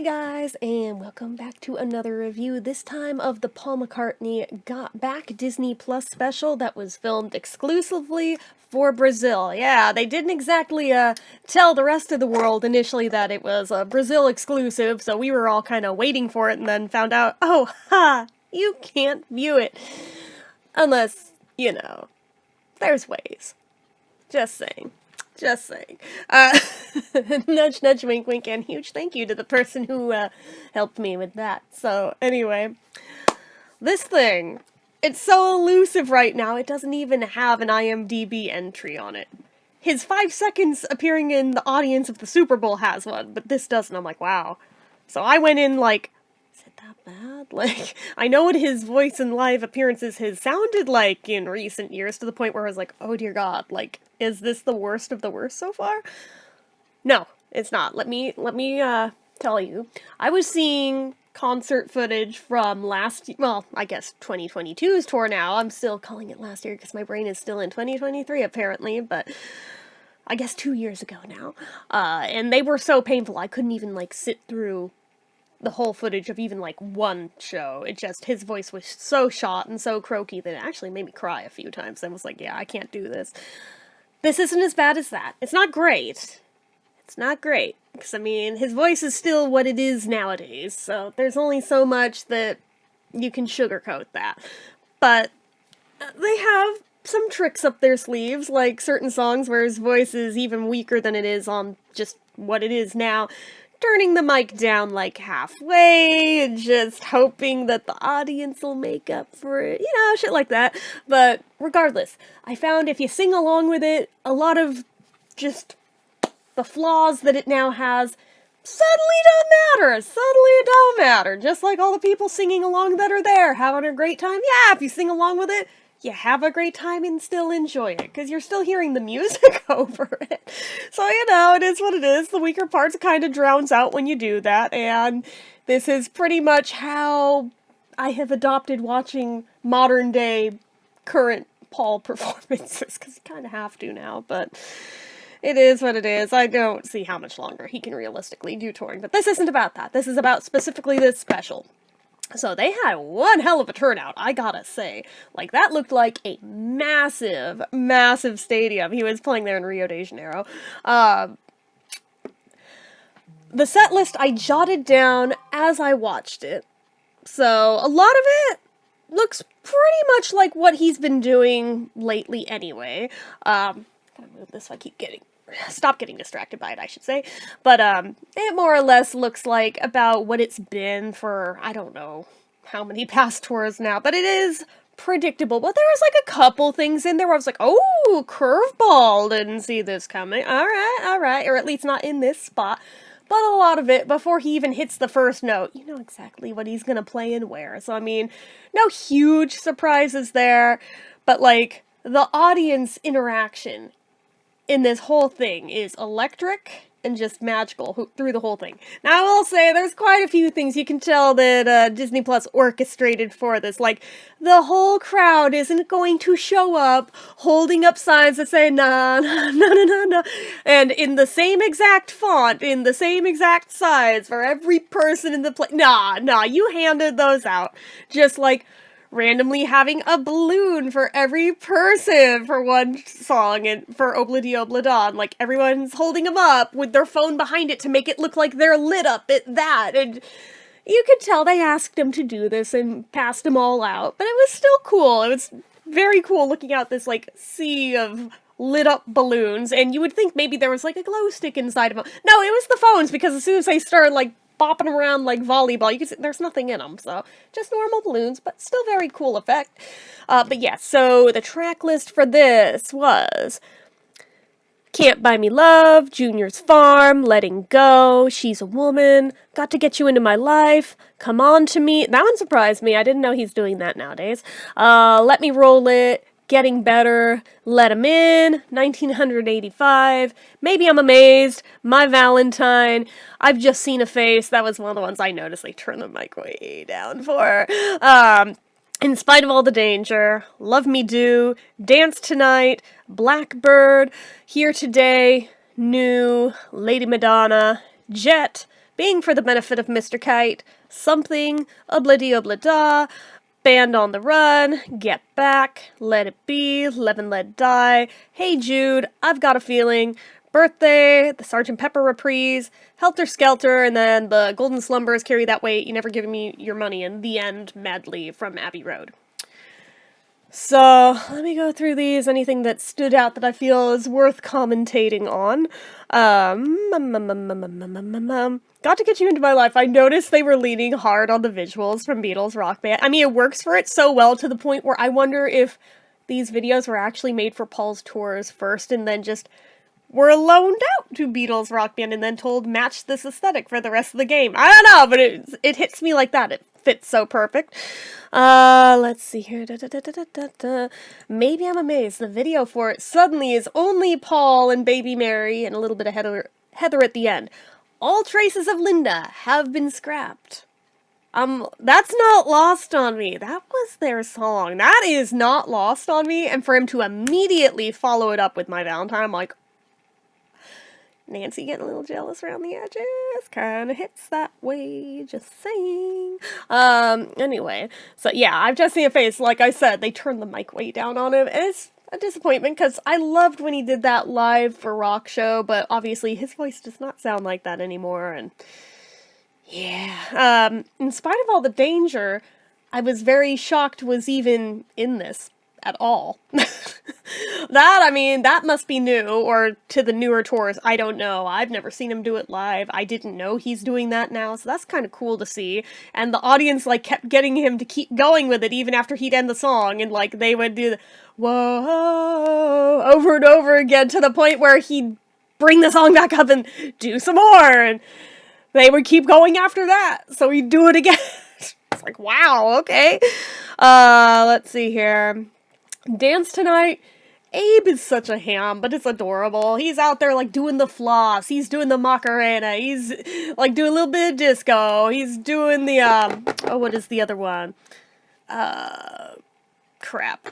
Guys, and welcome back to another review, this time of the Paul McCartney Got Back Disney Plus special that was filmed exclusively for Brazil. Yeah, they didn't exactly tell the rest of the world initially that it was a Brazil exclusive, so we were all kind of waiting for it and then found out, oh, ha, you can't view it. Unless, there's ways. Just saying. Just saying. Nudge, nudge, wink, wink, and huge thank you to the person who helped me with that. So, anyway, this thing, it's so elusive right now, it doesn't even have an IMDb entry on it. His 5 seconds appearing in the audience of the Super Bowl has one, but this doesn't. I'm like, wow. So I went in like, is it that bad? Like, I know what his voice and live appearances has sounded like in recent years, to the point where I was like, oh dear God, like, is this the worst of the worst so far? No, it's not. Let me tell you. I was seeing concert footage from I guess 2022's tour now. I'm still calling it last year because my brain is still in 2023 apparently, but I guess 2 years ago now. And they were so painful I couldn't even sit through the whole footage of even one show. It just, his voice was so shot and so croaky that it actually made me cry a few times. I was like, yeah, I can't do this. This isn't as bad as that. It's not great. It's not great. Because, his voice is still what it is nowadays, so there's only so much that you can sugarcoat that. But they have some tricks up their sleeves, like certain songs where his voice is even weaker than it is on just what it is now. Turning the mic down halfway and just hoping that the audience will make up for it, shit like that. But regardless, I found if you sing along with it, a lot of just the flaws that it now has suddenly don't matter. Suddenly it don't matter. Just like all the people singing along that are there, having a great time. Yeah, if you sing along with it, you have a great time and still enjoy it, because you're still hearing the music over it. So, it is what it is. The weaker parts kind of drowns out when you do that, and this is pretty much how I have adopted watching modern-day, current Paul performances, because you kind of have to now, but it is what it is. I don't see how much longer he can realistically do touring, but this isn't about that. This is about specifically this special. So they had one hell of a turnout, I gotta say. That looked like a massive, massive stadium. He was playing there in Rio de Janeiro. The set list I jotted down as I watched it. So a lot of it looks pretty much like what he's been doing lately anyway. Gotta move this so I stop getting distracted by it, I should say. But, it more or less looks like about what it's been for, I don't know how many past tours now, but it is predictable. But there was a couple things in there where I was like, oh, curveball, didn't see this coming. Alright, or at least not in this spot. But a lot of it, before he even hits the first note, you know exactly what he's gonna play and where. So, no huge surprises there, but, the audience interaction in this whole thing is electric and just magical through the whole thing. Now, I will say, there's quite a few things you can tell that Disney Plus orchestrated for this. The whole crowd isn't going to show up holding up signs that say, nah, nah, nah, nah, nah, nah, and in the same exact font, in the same exact size for every person in the place. Nah, you handed those out. Just randomly having a balloon for every person for one song, and for Obla Di Obla Don, everyone's holding them up with their phone behind it to make it look like they're lit up at that, and you could tell they asked him to do this and passed them all out, but it was still cool. It was very cool looking out this, sea of lit up balloons, and you would think maybe there was, a glow stick inside of them. No, it was the phones, because as soon as they started, bopping around like volleyball. You can see there's nothing in them, so just normal balloons, but still very cool effect. But yeah, so the track list for this was Can't Buy Me Love, Junior's Farm, Letting Go, She's a Woman, Got to Get You Into My Life, Come On to Me. That one surprised me. I didn't know he's doing that nowadays. Let Me Roll It, Getting Better, Let 'Em In, 1985, Maybe I'm Amazed, My Valentine, I've Just Seen a Face. That was one of the ones I noticed they turned the mic way down for. In Spite of All the Danger, Love Me Do, Dance Tonight, Blackbird, Here Today, New, Lady Madonna, Jet, Being for the benefit of Mr. Kite, Something, Obla-di-obla-da, Band on the Run, Get Back, Let It Be, Live and Let Die, Hey Jude, I've Got a Feeling, Birthday, the Sgt. Pepper reprise, Helter Skelter, and then the Golden Slumbers, Carry That Weight, You Never Give Me Your Money, and The End medley from Abbey Road. So, let me go through these, anything that stood out that I feel is worth commentating on. Got to Get You Into My Life. I noticed they were leaning hard on the visuals from Beatles Rock Band. I mean, it works for it so well to the point where I wonder if these videos were actually made for Paul's tours first and then just were loaned out to Beatles Rock Band and then told match this aesthetic for the rest of the game. I don't know, but it hits me like that. It fits so perfect. Let's see here. Maybe I'm Amazed. The video for it suddenly is only Paul and Baby Mary and a little bit of Heather at the end. All traces of Linda have been scrapped. That's not lost on me. That was their song. That is not lost on me. And for him to immediately follow it up with My Valentine, I'm like, Nancy getting a little jealous around the edges. Kinda hits that way, just saying. Anyway. So yeah, I've just seen a face. Like I said, they turned the mic way down on him. And it's a disappointment, because I loved when he did that live for Rock Show, but obviously his voice does not sound like that anymore, and yeah. In spite of all the danger, I was very shocked was even in this at all. That must be new, or to the newer tours, I don't know. I've never seen him do it live. I didn't know he's doing that now, so that's kind of cool to see. And the audience, like, kept getting him to keep going with it even after he'd end the song, and, like, they would do the whoa over and over again to the point where he'd bring the song back up and do some more, and they would keep going after that, so he'd do it again. It's like, wow, okay. Let's see here. Dance Tonight. Abe is such a ham, but it's adorable. He's out there, like, doing the floss. He's doing the Macarena. He's, like, doing a little bit of disco. He's doing the, what is the other one? Crap.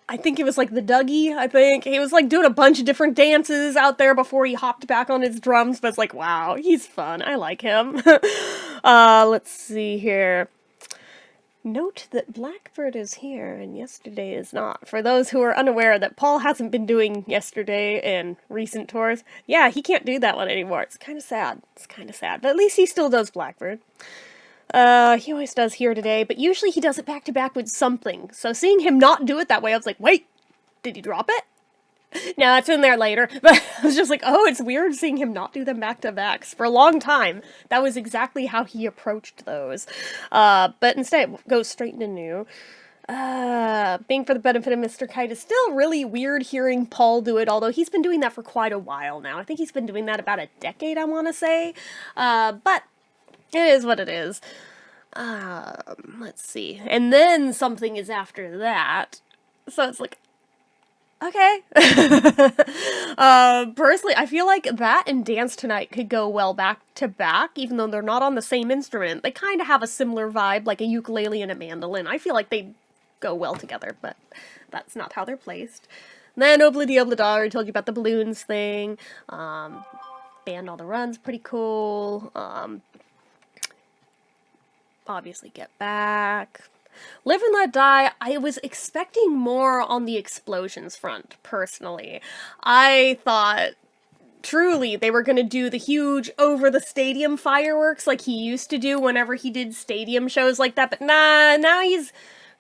I think it was, like, the Dougie, I think. He was, like, doing a bunch of different dances out there before he hopped back on his drums, but it's like, wow, he's fun. I like him. Let's see here. Note that Blackbird is here and Yesterday is not. For those who are unaware that Paul hasn't been doing Yesterday in recent tours, yeah, he can't do that one anymore. It's kind of sad. But at least he still does Blackbird. He always does Here Today, but usually he does it back-to-back with Something. So seeing him not do it that way, I was like, wait, did he drop it? No, it's in there later. But I was just like, oh, it's weird seeing him not do them back-to-backs. For a long time, that was exactly how he approached those. But instead, it goes straight into new. Being for the benefit of Mr. Kite is still really weird hearing Paul do it, although he's been doing that for quite a while now. I think he's been doing that about a decade, I want to say. But it is what it is. Let's see. And then Something is after that. So it's like, okay. Personally, I feel like that and Dance Tonight could go well back to back, even though they're not on the same instrument. They kind of have a similar vibe, like a ukulele and a mandolin. I feel like they go well together, but that's not how they're placed. And then Obla-di-obla-da, I already told you about the balloons thing. Band on the Run's pretty cool. Obviously Get Back. Live and Let Die, I was expecting more on the explosions front, personally. I thought, truly, they were gonna do the huge over-the-stadium fireworks like he used to do whenever he did stadium shows like that, but nah, now he's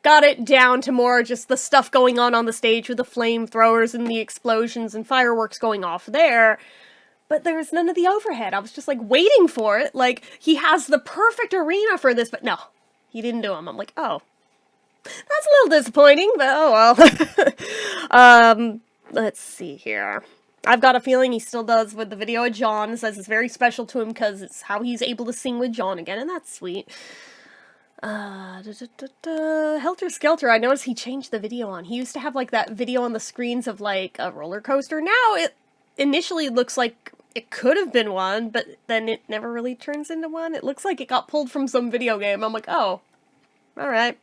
got it down to more just the stuff going on the stage with the flamethrowers and the explosions and fireworks going off there. But there's none of the overhead. I was just, like, waiting for it. Like, he has the perfect arena for this, but no. He didn't do them. I'm like, oh. That's a little disappointing, but oh well. Let's see here. I've got a feeling he still does with the video of John. Says it's very special to him because it's how he's able to sing with John again, and that's sweet. Helter Skelter, I noticed he changed the video on. He used to have, like, that video on the screens of, like, a roller coaster. Now it initially looks like it could have been one, but then it never really turns into one. It looks like it got pulled from some video game. I'm like, oh, alright.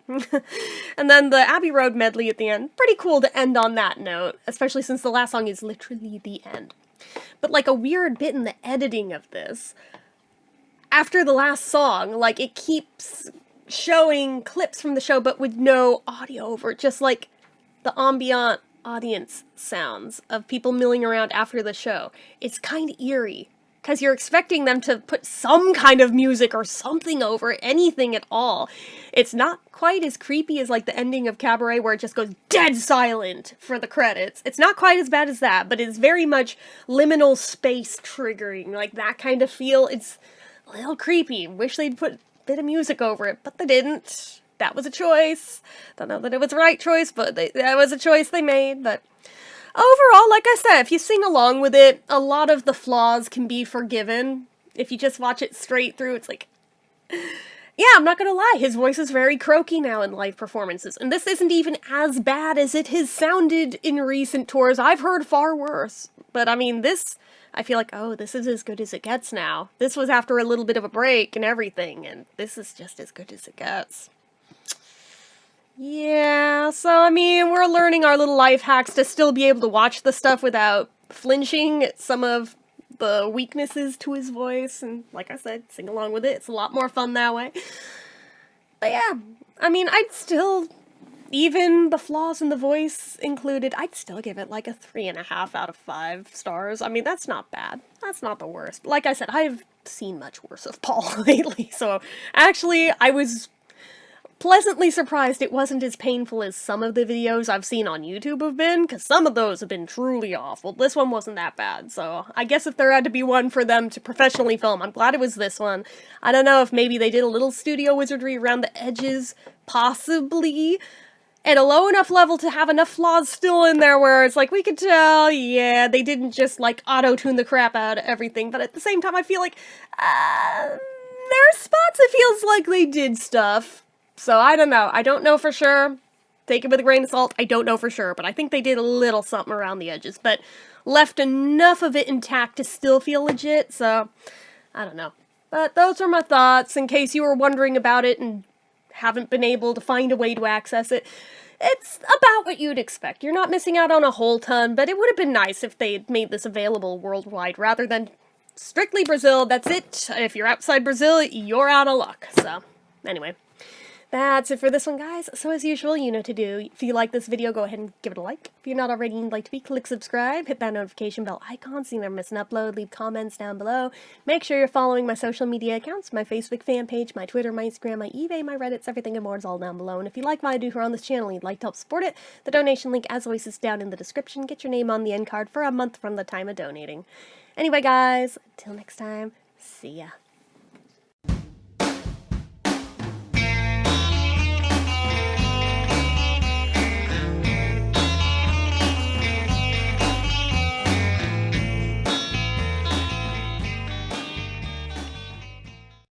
And then the Abbey Road medley at the end. Pretty cool to end on that note, especially since the last song is literally the end. But like a weird bit in the editing of this, after the last song, like it keeps showing clips from the show but with no audio over it, just like the ambient audience sounds of people milling around after the show. It's kind of eerie, because you're expecting them to put some kind of music or something over it, anything at all. It's not quite as creepy as like the ending of Cabaret where it just goes dead silent for the credits. It's not quite as bad as that, but it's very much liminal space triggering, like that kind of feel. It's a little creepy. Wish they'd put a bit of music over it, but they didn't. That was a choice. Don't know that it was the right choice, but that was a choice they made. But overall, like I said, if you sing along with it, a lot of the flaws can be forgiven. If you just watch it straight through, it's like, yeah, I'm not gonna lie, his voice is very croaky now in live performances, and this isn't even as bad as it has sounded in recent tours. I've heard far worse. But I mean, this, I feel like, oh, this is as good as it gets now. This was after a little bit of a break and everything, and this is just as good as it gets. Yeah, so I mean, we're learning our little life hacks to still be able to watch the stuff without flinching at some of the weaknesses to his voice, and like I said, sing along with it. It's a lot more fun that way. But yeah, I mean, I'd still, even the flaws in the voice included, I'd still give it like a 3.5 out of 5 stars. I mean, that's not bad. That's not the worst. Like I said, I've seen much worse of Paul lately, so actually, I was pleasantly surprised it wasn't as painful as some of the videos I've seen on YouTube have been, because some of those have been truly awful. This one wasn't that bad, so I guess if there had to be one for them to professionally film, I'm glad it was this one. I don't know if maybe they did a little studio wizardry around the edges, possibly, at a low enough level to have enough flaws still in there where it's like, we could tell, yeah, they didn't just, like, auto-tune the crap out of everything, but at the same time I feel like, there are spots it feels like they did stuff. So, I don't know. I don't know for sure. Take it with a grain of salt. I don't know for sure, but I think they did a little something around the edges, but left enough of it intact to still feel legit, so I don't know. But those are my thoughts, in case you were wondering about it and haven't been able to find a way to access it. It's about what you'd expect. You're not missing out on a whole ton, but it would have been nice if they'd made this available worldwide rather than strictly Brazil. That's it. If you're outside Brazil, you're out of luck. So, anyway. That's it for this one, guys. So as usual, you know what to do. If you like this video, go ahead and give it a like. If you're not already and you'd like to be, click subscribe, hit that notification bell icon so you never miss an upload, leave comments down below. Make sure you're following my social media accounts, my Facebook fan page, my Twitter, my Instagram, my eBay, my Reddits, everything and more is all down below. And if you like what I do here on this channel and you'd like to help support it, the donation link, as always, is down in the description. Get your name on the end card for a month from the time of donating. Anyway, guys, until next time, see ya.